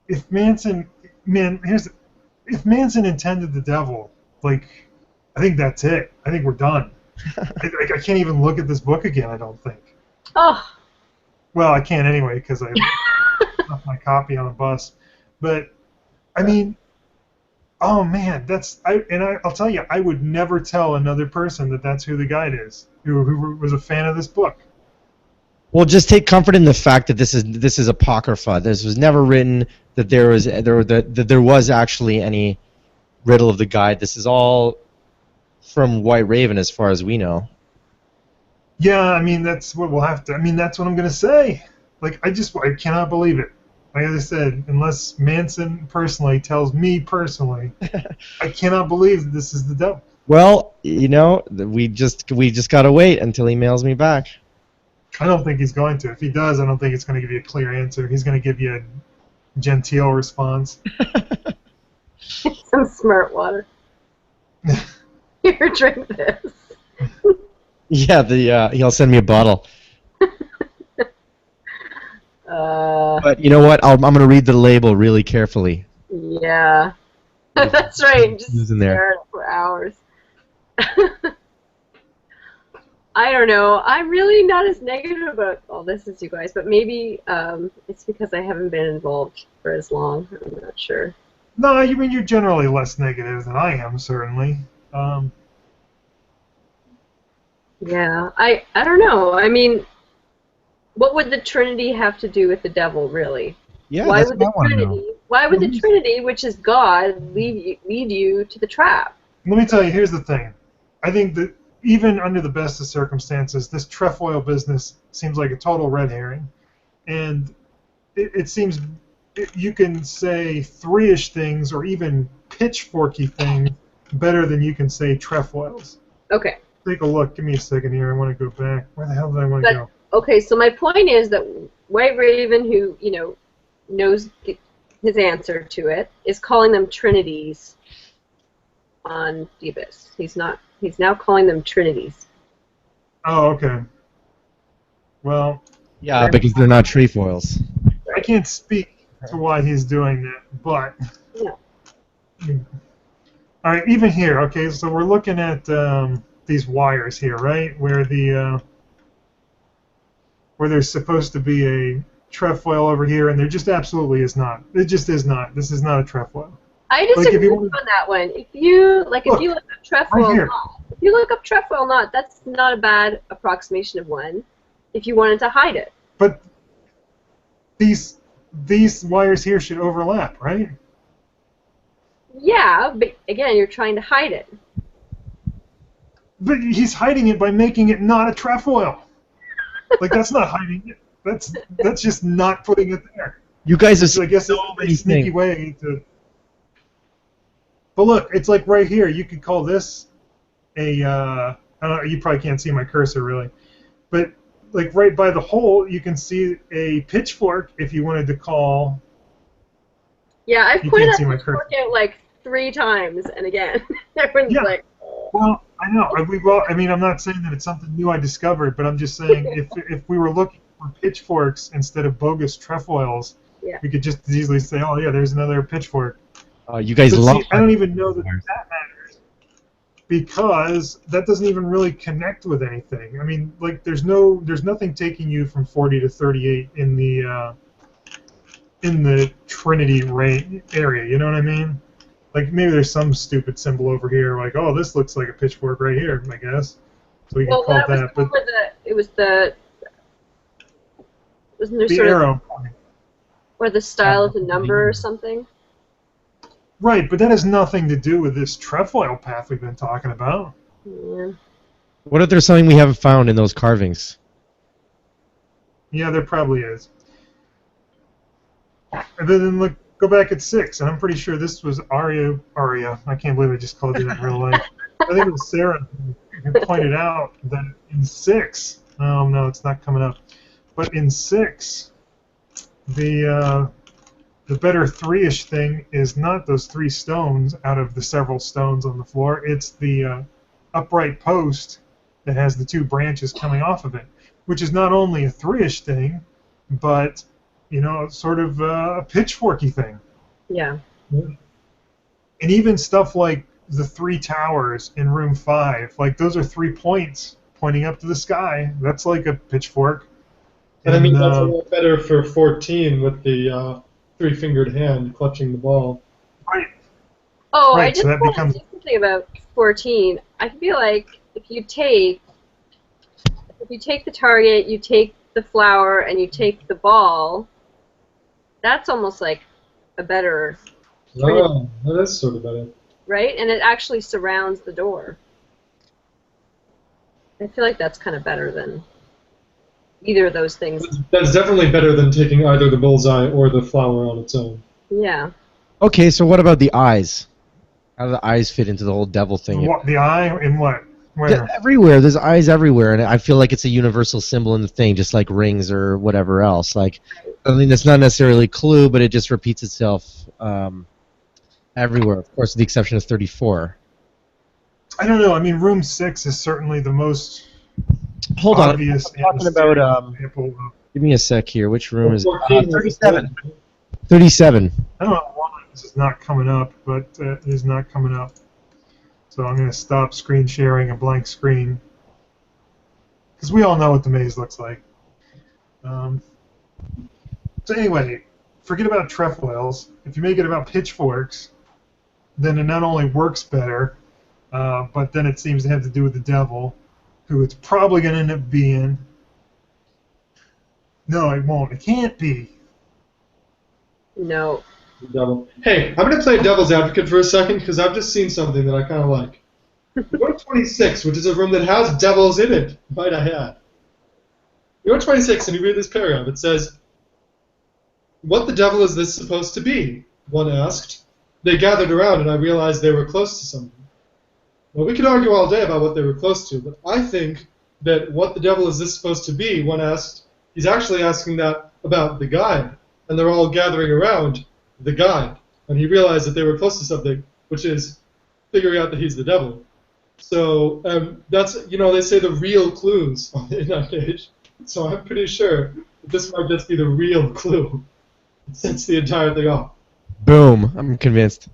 If Manson intended the devil, like, I think that's it. I think we're done. I can't even look at this book again, I don't think. Oh. Well, I can't anyway because I left my copy on a bus. But, I mean, oh man, I'll tell you, I would never tell another person that that's who the guide is, who was a fan of this book. Well, just take comfort in the fact that this is apocrypha. This was never written that there was actually any riddle of the guide. This is all from White Raven, as far as we know. Yeah, I mean that's what we'll have to. I mean that's what I'm gonna say. Like I cannot believe it. Like I said, unless Manson personally tells me personally, I cannot believe that this is the devil. Well, you know, we just gotta wait until he mails me back. I don't think he's going to. If he does, I don't think it's going to give you a clear answer. He's going to give you a genteel response. Some smart water. Here, drink this. Yeah, he'll send me a bottle. But you know what? I'm going to read the label really carefully. Yeah. That's right. Just in there. stare at it for hours. I don't know. I'm really not as negative about all this as you guys, but maybe it's because I haven't been involved for as long. I'm not sure. No, I mean you're generally less negative than I am, certainly. Yeah, I don't know. I mean, what would the Trinity have to do with the devil, really? Yeah, Why would the Trinity, which is God, lead you to the trap? Let me tell you. Here's the thing. I think that even under the best of circumstances, this trefoil business seems like a total red herring, and it seems you can say three-ish things or even pitchforky things better than you can say trefoils. Okay. Take a look. Give me a second here. I want to go back. Where the hell did I want to go? Okay, so my point is that White Raven, who knows his answer to it, is calling them trinities on the Abyss. He's now calling them trinities. Oh, okay. Well. Yeah, because they're not trefoils. I can't speak to why he's doing that, but. Yeah. All right, even here. Okay, so we're looking at these wires here, right? Where there's supposed to be a trefoil over here, and there just absolutely is not. It just is not. This is not a trefoil. I disagree on that one. If you look up trefoil knot, that's not a bad approximation of one. If you wanted to hide it. But these wires here should overlap, right? Yeah, but again, you're trying to hide it. But he's hiding it by making it not a trefoil. Like that's not hiding it. That's just not putting it there. You guys are I guess it's a sneaky way to. But look, it's like right here. You could call this a. I don't know, you probably can't see my cursor really, but like right by the hole, you can see a pitchfork if you wanted to call. Yeah, I've pointed that pitchfork out like 3 times, and again, everyone's like. Well, I know. I mean, I'm not saying that it's something new I discovered, but I'm just saying if we were looking were pitchforks instead of bogus trefoils, Yeah. we could just as easily say, oh yeah, there's another pitchfork. You guys But love. see, I don't even know that matters, because that doesn't even really connect with anything. I mean, like there's nothing taking you from 40 to 38 in the Trinity area. You know what I mean? Like maybe there's some stupid symbol over here, like oh this looks like a pitchfork right here, I guess. So we can call it that. But wasn't there the sort arrow of point. or the style of the number or something? Right, but that has nothing to do with this trefoil path we've been talking about. Yeah. What if there's something we haven't found in those carvings? Yeah, there probably is. And then look, go back at 6, and I'm pretty sure this was Aria. I can't believe I just called you that in real life. I think it was Sarah who pointed out that in 6. Oh no, it's not coming up. But in 6, the better 3-ish thing is not those 3 stones out of the several stones on the floor. It's the upright post that has the 2 branches coming off of it, which is not only a 3-ish thing, but sort of a pitchforky thing. Yeah. And even stuff like the 3 towers in room 5, like those are 3 points pointing up to the sky. That's like a pitchfork. And I mean, that's a lot better for 14 with the 3-fingered hand clutching the ball. Right. Oh, Right, I just so that want becomes- to say something about 14. I feel like if you take the target, you take the flower, and you take the ball, that's almost like a better, Oh, that is sort of better. right? And it actually surrounds the door. I feel like that's kind of better than either of those things. That's definitely better than taking either the bullseye or the flower on its own. Yeah. Okay, so what about the eyes? How do the eyes fit into the whole devil thing? What, the eye in what? Where? Everywhere. There's eyes everywhere, and I feel like it's a universal symbol in the thing, just like rings or whatever else. Like, I mean, that's not necessarily a clue, but it just repeats itself everywhere. Of course, with the exception of 34. I don't know. I mean, room 6 is certainly the most Hold on. obvious. I'm talking about. example of, Give me a sec here. Which room is it? 14 was 37. 37. I don't know why this is not coming up, but it is not coming up. So I'm going to stop screen sharing a blank screen, because we all know what the maze looks like. So anyway, forget about trefoils. If you make it about pitchforks, then it not only works better, but then it seems to have to do with the devil, who it's probably going to end up being. No, it won't. It can't be. No. Devil. Hey, I'm going to play devil's advocate for a second because I've just seen something that I kind of like. Go to 26, which is a room that has devils in it, might I add. You go to 26 and you read this paragraph. It says, "What the devil is this supposed to be?" one asked. They gathered around and I realized they were close to something. Well, we could argue all day about what they were close to, but I think that what the devil is this supposed to be, one asked, he's actually asking that about the guide. And they're all gathering around the guide. And he realized that they were close to something, which is figuring out that he's the devil. So that's, they say the real clues in that page. So I'm pretty sure that this might just be the real clue. It sets the entire thing off. Boom. I'm convinced.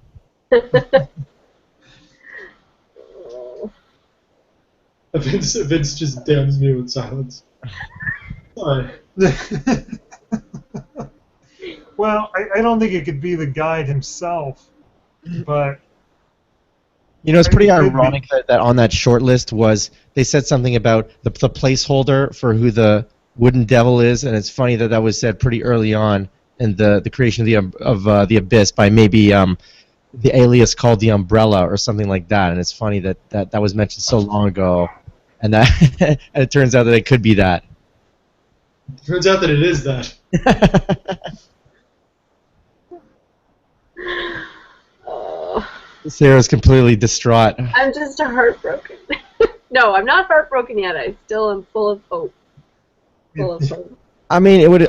Vince just damns me with silence. Sorry. Well, I don't think it could be the guide himself, but It's pretty I mean, ironic that on that short list was they said something about the placeholder for who the wooden devil is, and it's funny that was said pretty early on in the creation of the Abyss by maybe the alias called the Umbrella or something like that, and it's funny that was mentioned so long ago, and that and it turns out that it could be that. Turns out that it is that. Oh, Sarah's completely distraught. I'm just heartbroken. No, I'm not heartbroken yet. I still am full of hope. Full of hope. I mean, it would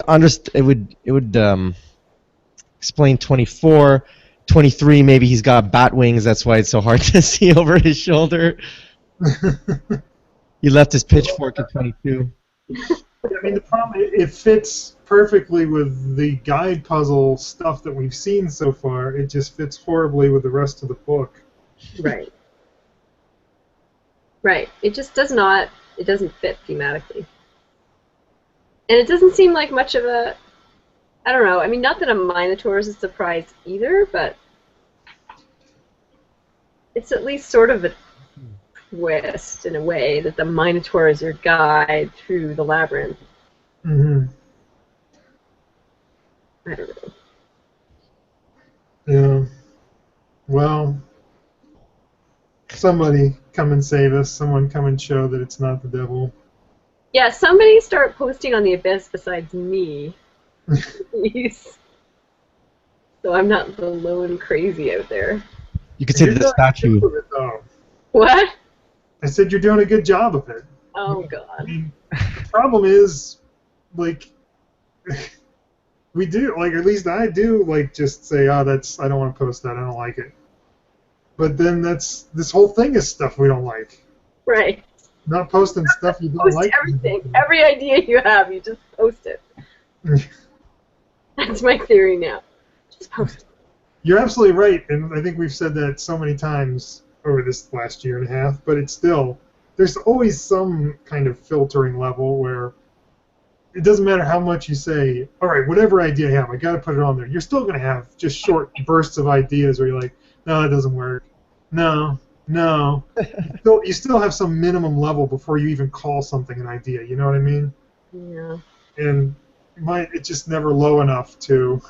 explain 24, 23. Maybe he's got bat wings. That's why it's so hard to see over his shoulder. He left his pitchfork at 22. I mean, the problem, it fits perfectly with the guide puzzle stuff that we've seen so far. It just fits horribly with the rest of the book. Right. Right. It just does not. It doesn't fit thematically, and it doesn't seem like much of a. I don't know. I mean, not that a Minotaur is a surprise either, but it's at least sort of a twist in a way that the Minotaur is your guide through the labyrinth. Mm-hmm. I don't know. Yeah. Well, somebody come and save us. Someone come and show that it's not the devil. Yeah, somebody start posting on the Abyss besides me, please. So I'm not the lone crazy out there. You could say You're that the doing a good statue. job of it, though. What? I said you're doing a good job of it. Oh I God. mean, the problem is, like, we do, like, at least I do, like, just say, oh, I don't want to post that, I don't like it. But then this whole thing is stuff we don't like. Right. Not posting stuff you don't Post like. everything. Every idea you have, you just post it. That's my theory now. Just post it. You're absolutely right, and I think we've said that so many times over this last year and a half, but it's still, there's always some kind of filtering level where it doesn't matter how much you say, all right, whatever idea I have, I got to put it on there. You're still going to have just short bursts of ideas where you're like, no, that doesn't work. No. You still have some minimum level before you even call something an idea, you know what I mean? Yeah. And it's just never low enough to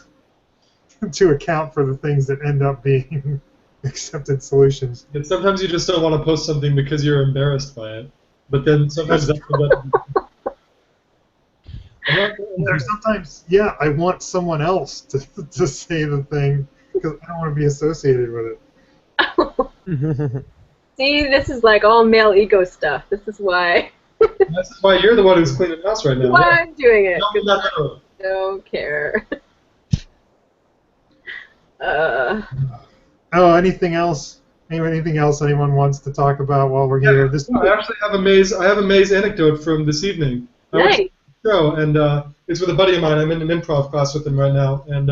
account for the things that end up being accepted solutions. And sometimes you just don't want to post something because you're embarrassed by it. But then sometimes that's There's sometimes, yeah, I want someone else to say the thing because I don't want to be associated with it. See, this is like all male ego stuff. This is why. This is why you're the one who's cleaning house right now. Why I'm doing it. No. Don't care. Oh, anything else? Anything else anyone wants to talk about while we're here? I actually have a maze anecdote from this evening. Nice. Show, and it's with a buddy of mine. I'm in an improv class with him right now, and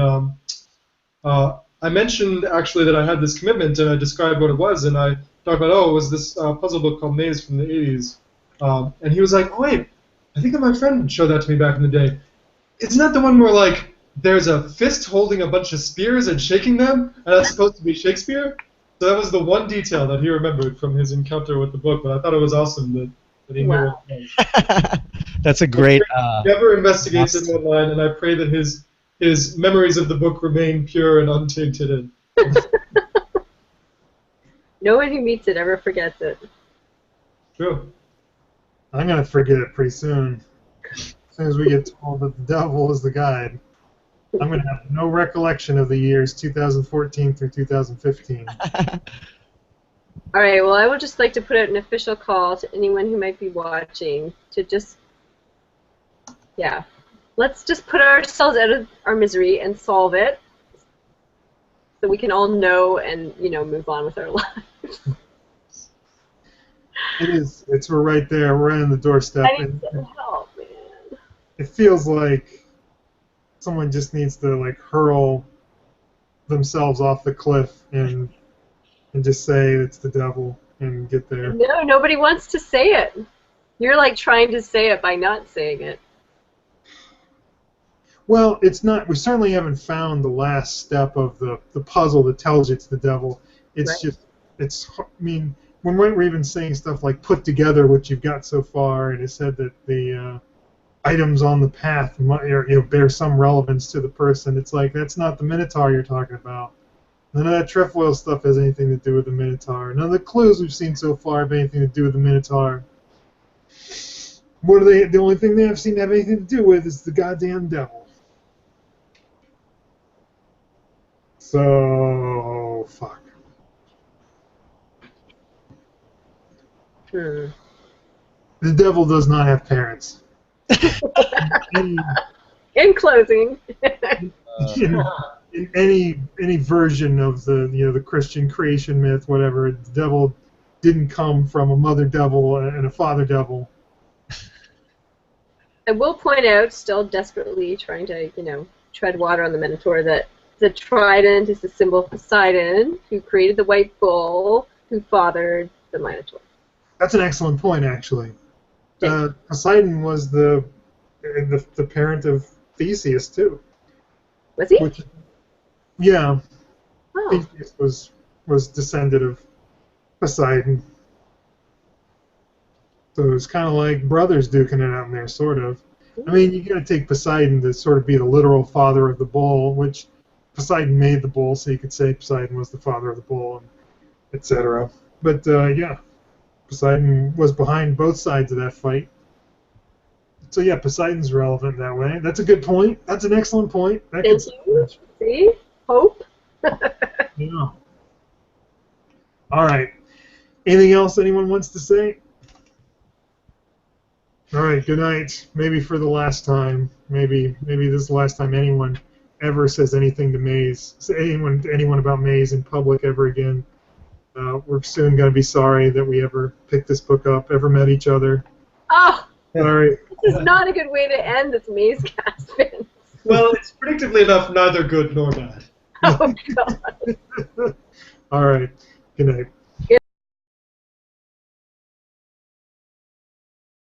I mentioned actually that I had this commitment, and I described what it was, and I talked about, it was this puzzle book called Maze from the 80s, and he was like, oh wait, I think that my friend showed that to me back in the day. Isn't that the one where like there's a fist holding a bunch of spears and shaking them, and that's supposed to be Shakespeare? So that was the one detail that he remembered from his encounter with the book, but I thought it was awesome that he knew what it was. That's a great. Never investigates it online, and I pray that his memories of the book remain pure and untainted. No one who meets it ever forgets it. True. I'm going to forget it pretty soon. As soon as we get told that the devil is the guide, I'm going to have no recollection of the years 2014 through 2015. All right, well, I would just like to put out an official call to anyone who might be watching to just, yeah, let's just put ourselves out of our misery and solve it so we can all know and, move on with our lives. It is. We're right there. We're right on the doorstep. I need some help, man. It feels like someone just needs to, like, hurl themselves off the cliff and just say it's the devil and get there. No, nobody wants to say it. You're like trying to say it by not saying it. Well, it's not. We certainly haven't found the last step of the puzzle that tells you it's the devil. It's Right. just, I mean, when we're even saying stuff like put together what you've got so far, and it said that the items on the path bear some relevance to the person, it's like, that's not the Minotaur you're talking about. None of that trefoil stuff has anything to do with the Minotaur. None of the clues we've seen so far have anything to do with the Minotaur. What are they? The only thing they have seem to have anything to do with is the goddamn devil. So, fuck. The devil does not have parents. In closing. In any version of the Christian creation myth, whatever, the devil didn't come from a mother devil and a father devil. I will point out, still desperately trying to, tread water on the Minotaur, that the trident is the symbol of Poseidon, who created the white bull, who fathered the Minotaur. That's an excellent point, actually. Poseidon was the parent of Theseus too. Was he? Yeah. Oh. Theseus was descended of Poseidon. So it was kind of like brothers duking it out in there, sort of. I mean, you got to take Poseidon to sort of be the literal father of the bull, which Poseidon made the bull, so you could say Poseidon was the father of the bull, etc. But yeah, Poseidon was behind both sides of that fight. So yeah, Poseidon's relevant that way. That's a good point. That's an excellent point. Thank you. See? Hope. Yeah. All right. Anything else anyone wants to say? All right. Good night. Maybe for the last time. Maybe this is the last time anyone ever says anything to Maze. Anyone about Maze in public ever again. We're soon going to be sorry that we ever picked this book up, ever met each other. Oh. All right. This is not a good way to end this Mazecast, Vince. Well, it's predictably enough neither good nor bad. Oh, God. All right. Good night.